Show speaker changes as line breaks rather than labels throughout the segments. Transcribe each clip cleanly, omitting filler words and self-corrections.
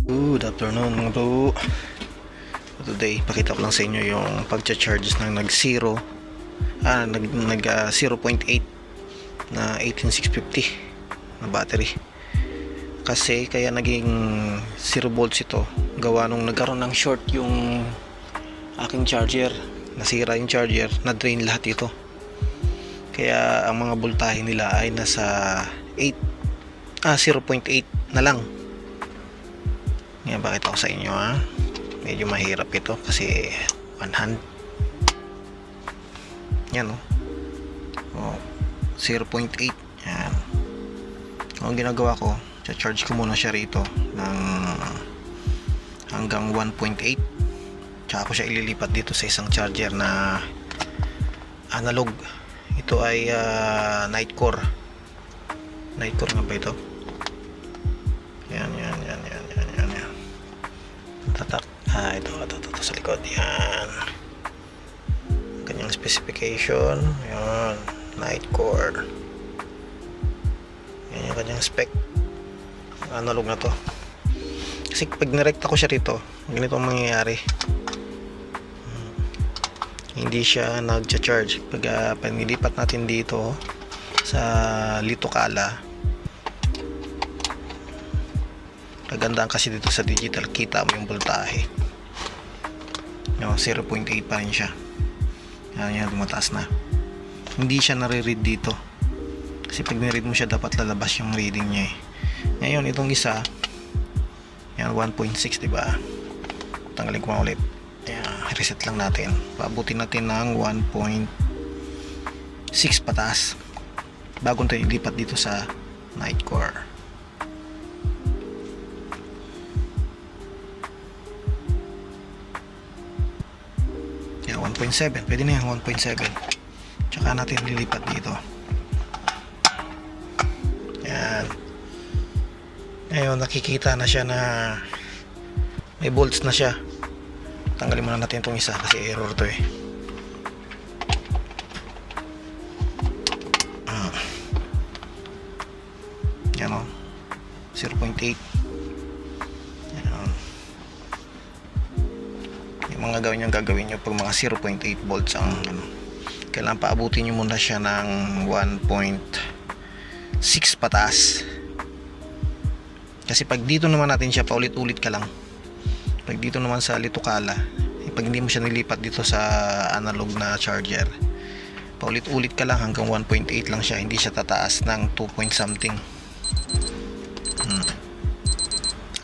Good afternoon mga bro. Today, pakita ko lang sa inyo yung pagcha-charge ng nag 0.8 na 18650 na battery. Kasi kaya naging 0 volts ito gawa nung nagkaroon ng short yung aking charger. Nasira yung charger, na-drain lahat ito. Kaya ang mga voltahe nila ay nasa 0.8 na lang. Ngayon bakit ako sa inyo medyo mahirap ito kasi one hand yan 0.8 yan. Ang ginagawa ko, charge ko muna siya rito ng hanggang 1.8 tsaka ko siya ililipat dito sa isang charger na analog. Ito ay Nitecore nga ba ito? Yan tatak. Ito sa likod. Yan. Kanyang specification. Yan. Nitecore. Yan yung kanyang spec. Analog na to. Kasi pag nirekta ko siya rito, ganito ang mangyayari. Hindi siya nag-charge. Pag nilipat natin dito sa litokala, kagandaan kasi dito sa digital, kita mo yung voltahe. 0.8 pa rin siya. Yan, tumataas na. Hindi siya nare-read dito. Kasi pag ni-read mo siya, dapat lalabas yung reading niya Ngayon, itong isa, yan, 1.6, diba? Tanggalin ko ulit. Yan, reset lang natin. Paabutin natin ng 1.6 pataas bago tayo ilipat dito sa Nitecore. Yan, 1.7. Pwede na yan, 1.7. Tsaka natin lilipat dito. Yan. Ngayon, nakikita na siya na may volts na siya. Tanggalin muna natin itong isa kasi error to Yan 0.8. Mga gagawin nyo pag mga 0.8 volts ang kailangan paabutin nyo muna siya ng 1.6 pataas. Kasi pag dito naman natin siya, paulit-ulit ka lang. Pag dito naman sa litokala, pag hindi mo siya nilipat dito sa analog na charger, paulit-ulit ka lang hanggang 1.8 lang siya, hindi siya tataas ng 2 point something.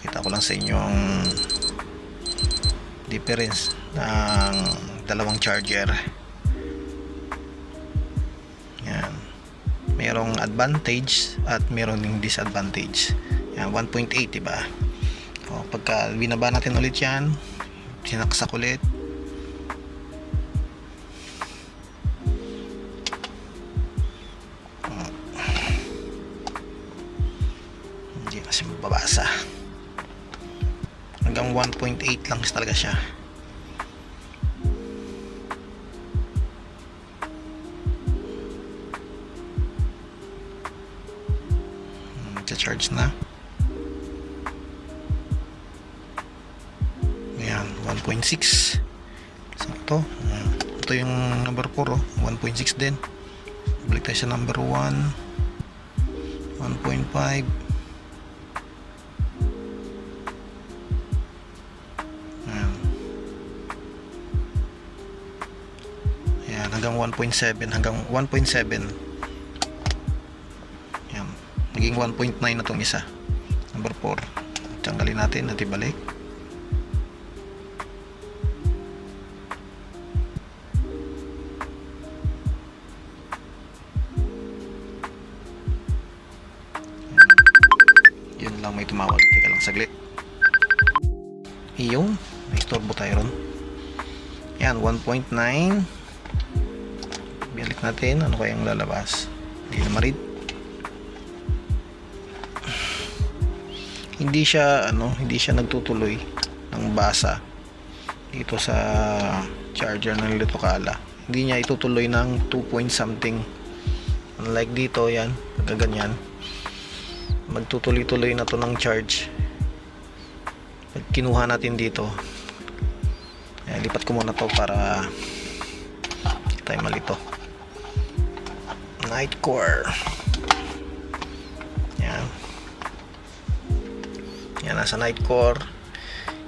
Kita ko lang sa inyo ang difference ng dalawang charger. Yan. Merong advantage at merong ding disadvantage. Yan, 1.8, diba? Pagka binaba natin ulit yan, sinaksak ulit. Hindi kasi mababasa. Hanggang 1.8 lang talaga siya. Charge na. Ayan, 1.6. So ito yung number 4 1.6 din. Balik tayo sa number 1. 1.5. Hanggang 1.7 hanggang 1.7. Yan. Naging 1.9 na tong isa. Number 4. Tanggalin natin at ibalik. Yun lang, may tumawag. Teka lang saglit. Yung may turbo tayo ron. Yan, 1.9. Balik natin, ano kayang lalabas? Hindi na ma-read. Hindi siya nagtutuloy ng basa dito sa charger ng litokala. Hindi niya itutuloy ng 2 point something. Unlike dito, yan, pagka ganyan, magtutuloy-tuloy na to ng charge. Pag kinuha natin dito, lipat ko muna to para hindi tayo malito. Night core. Yan. Yan, nasa night core.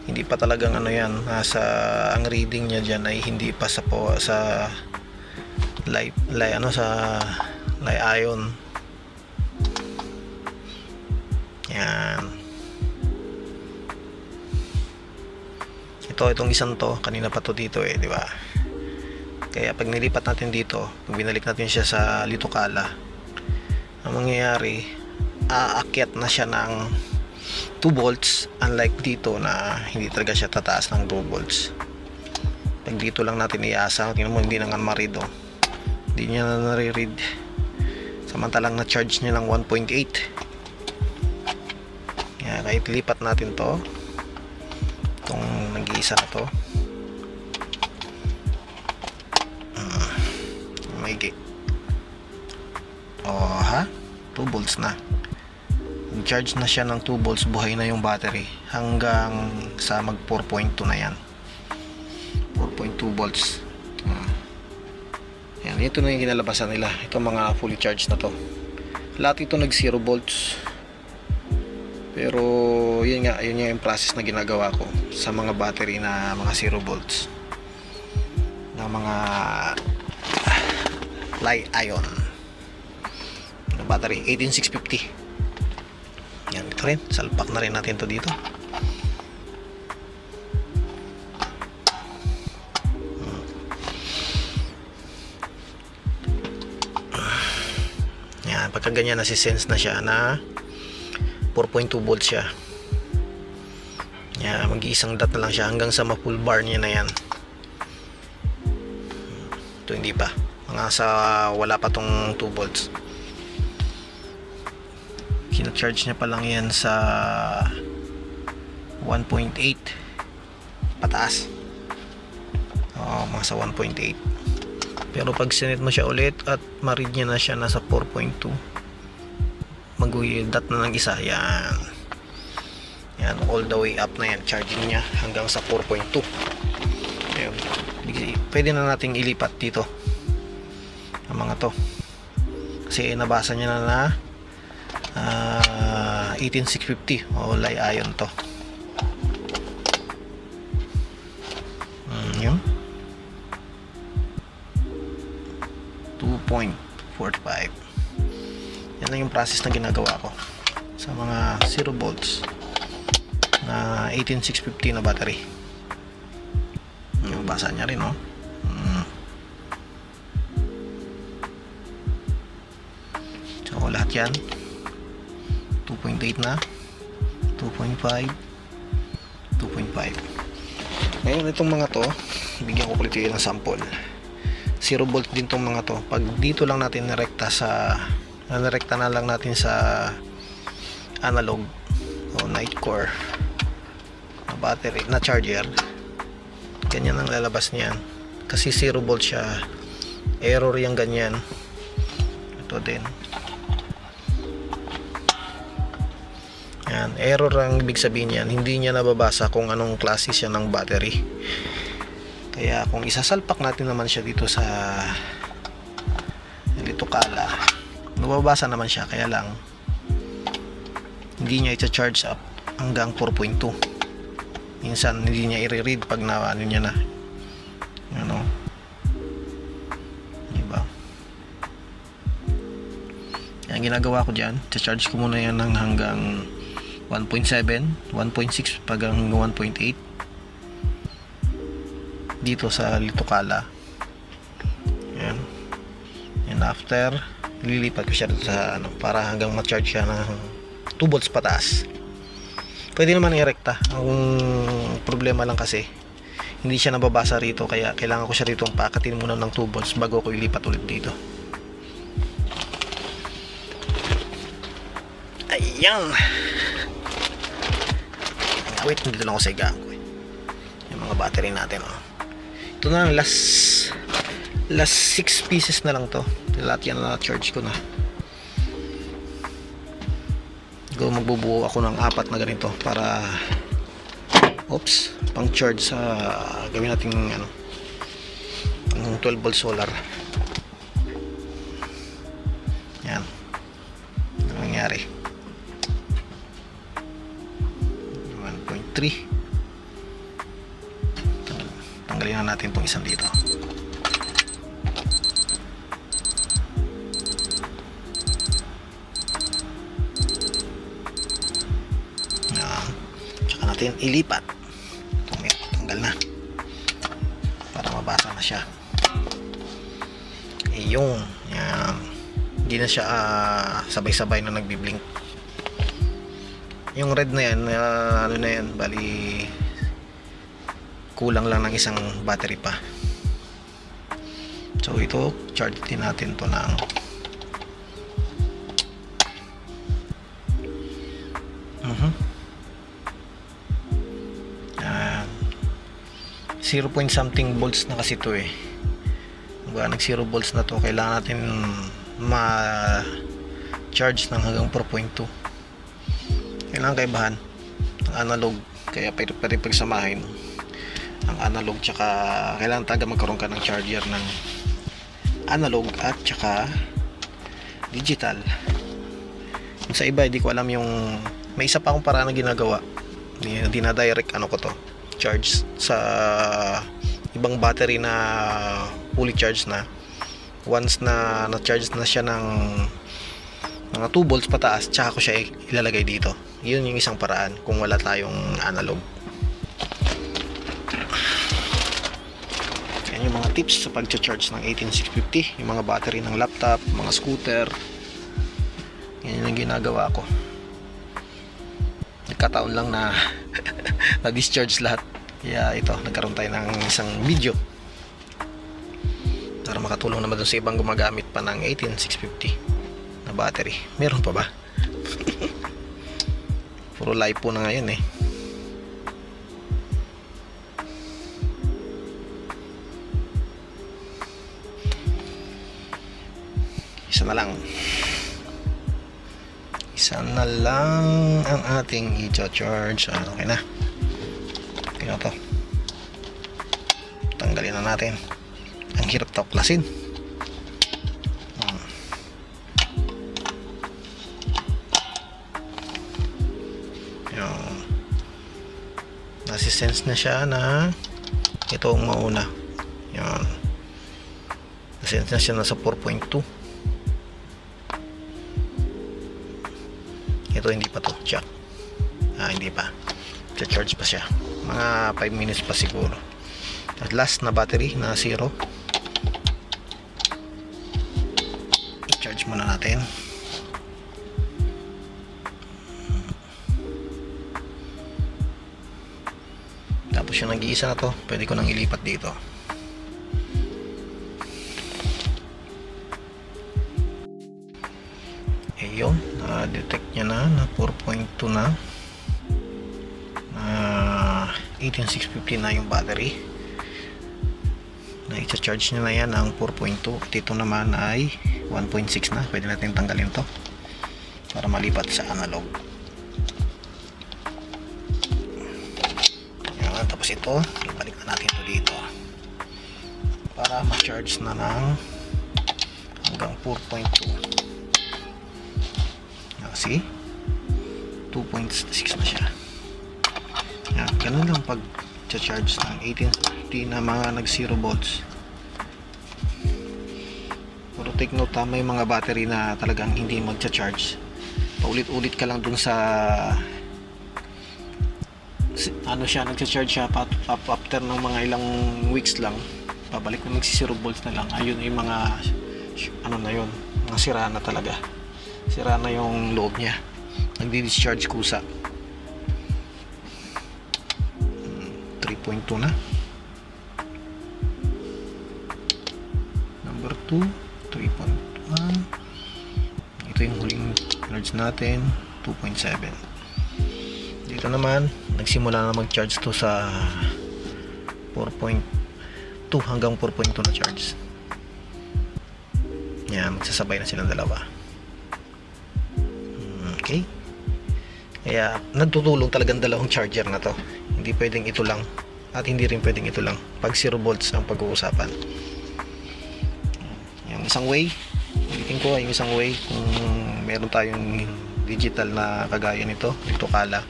Hindi pa talagang ano yan, ang reading niya dyan ay hindi pa sa light ion. Yan. Itong isang to, kanina pa to dito di ba? Kaya pag nilipat natin dito, pag binalik natin siya sa litokala, ang mangyayari, aakyat na siya ng 2 volts, unlike dito na hindi talaga siya tataas ng 2 volts. Pag dito lang natin iasa, tingnan mo, hindi na nga ma-read hindi niya na nare-read, samantalang na-charge niya ng 1.8. Kaya kahit lipat natin to, itong nag-iisa na to, may ha? 2 volts na. Charge na siya ng 2 volts, buhay na yung battery hanggang sa mag 4.2 na yan. 4.2 volts. Yan, ito na yung kinalabasan nila. Ito mga fully charged na to. Lahat ito nag 0 volts. Pero yun yung process na ginagawa ko sa mga battery na mga 0 volts. Na mga li-ion na battery 18650. Yan, ito rin, salpak na rin natin to dito. Yan, pagka ganyan nasisense na siya na 4.2 volts siya. Yan, mag-iisang dot na lang siya hanggang sa ma-full bar niya na yan. Ito hindi pa, mga sa wala pa tong 2 volts. Kina-charge niya pa lang yan sa 1.8 pataas. Mga sa 1.8. Pero pag sinet mo siya ulit at ma-read niya na siya nasa 4.2, mag-dot na ng isa. Yan, all the way up na yan, charging niya hanggang sa 4.2. Ayun. Pwede na nating ilipat dito ang mga to, kasi nabasa niya na 18650 o li-ion to. Yun 2.45. yan lang yung process na ginagawa ko sa mga 0 volts na 18650 na battery. Yung basa niya rin so lahat yan 2.8 na, 2.5, 2.5. Ngayon itong mga to, bigyan ko ulit ng sample. 0 volt din tong mga to. Pag dito lang natin narekta na lang natin sa analog o night core na battery, na charger, ganyan ang lalabas niyan. Kasi 0 volt siya, error yung ganyan. Ito din. Yan, error ang ibig sabihin yan. Hindi niya nababasa kung anong klase siya ng battery. Kaya kung isasalpak natin naman siya dito sa litokala, nababasa naman siya. Kaya lang hindi niya i-charge up hanggang 4.2. Minsan hindi niya i-read pag na ano niya na. Diba? Yan ginagawa ko dyan. I-charge ko muna yan ng hanggang 1.7, 1.6 pag hanggang 1.8 dito sa litokala. Yan. And after, lilipat ko siya dito sa para hanggang ma-charge siya ng 2 volts pataas. Pwede naman i-rekta. Ang problema lang kasi hindi siya nababasa rito, kaya kailangan ko siya rito pakatin muna ng 2 volts bago ko ilipat ulit dito. Ayan. Wait, dito lang ako sa igaan ko. Yung mga battery natin ito na last 6 pieces na lang to. Lahat yan na charge ko na. Magbubuo ako ng 4 na ganito para oops, pang charge sa gawin nating ano, ang 12 volt solar. Yan, ano nangyari? 1.3. Tanggalin na natin itong isang dito. Natin ilipat. Tanggal na para mabasa na siya. Ayun, yan. Hindi na siya sabay-sabay na nagbi-blink. Yung red na yan, ano na yan, bali kulang lang ng isang battery pa. So ito, charge din natin to ng 0 point something volts na kasi to eh. Nag 0 volts na to, kailangan natin ma-charge ng hanggang 4.2. Kailangan kaibahan ang analog, kaya pwede pagsamahin ang analog tsaka kailangan talaga magkaroon ka ng charger ng analog at tsaka digital. Yung sa iba hindi ko alam, yung may isa pa akong paraan na ginagawa, dinadirect ano ko to, charge sa ibang battery na fully charged na. Once na na-charge na siya ng mga 2 volts pataas, tsaka ko siya ilalagay dito. Yun yung isang paraan kung wala tayong analog. Yan yung mga tips sa pag-charge ng 18650, yung mga battery ng laptop, mga scooter. Yan yung ginagawa ko. Nagkataon lang na na-discharge lahat. Kaya ito, nagkaroon tayo ng isang video para makatulong naman dun sa ibang gumagamit pa ng 18650 na battery. Meron pa ba? Puro live po na ngayon eh. Isa na lang ang ating i-charge. Okay na. Okay na to. Tanggalin na natin. Ang hirap tuklasin. Yung nasisense na siya na ito ang mauna. Yan. Nasisense na siya na sa 4.2. Ito hindi pa to, check. Hindi pa. Charge pa siya. Mga 5 minutes pa siguro. At last na battery na 0. I-charge muna natin. Tapos yung nag-iisa na to, pwede ko nang ilipat dito. Ayun, na-detect niya na 4.2 na. 18650 na yung battery. Na i-charge niya na yan ng 4.2. At ito naman ay 1.6 na. Pwede natin tanggalin to para malipat sa analog. Yan, tapos ito, ibalik na natin ito dito para ma-charge na ng hanggang 4.2. See? 2.6 na siya. Yan, ganun lang pag charge ng 18650 na mga nag 0 volts. Pero take note, may mga battery na talagang hindi magcha-charge. Paulit-ulit ka lang dun sa ano siya, nagcha-charge siya after ng mga ilang weeks lang, pabalik na mag 0 volts na lang. Ayun yung mga ano na yun, mga sira na talaga. Sira na yung loob niya, nagdi-discharge kusa. 3.2 na. Number 2, 3.1. Ito yung huling charge natin, 2.7. Dito naman nagsimula na mag-charge to sa 4.2 hanggang 4.2 na charge. Yan, magsasabay na silang dalawa. Okay, Kaya nagtutulong talagang dalawang charger na to. Hindi pwedeng ito lang at hindi rin pwedeng ito lang pag 0 volts ang pag-uusapan. Yung isang way, ulitin ko, yung isang way, kung meron tayong digital na kagaya nito Kala,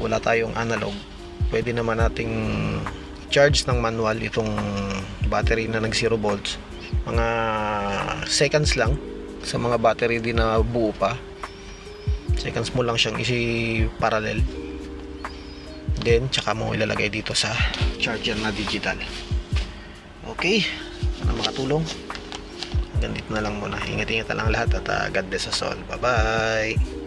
wala tayong analog, pwede naman nating charge ng manual itong battery na nag 0 volts. Mga seconds lang sa mga battery din na buo pa, seconds mo lang siyang isi-parallel, then tsaka mo ilalagay dito sa charger na digital. Okay, sana makatulong. Hanggang dito na lang muna. Ingat-ingat na lang lahat at God bless us all. Bye bye.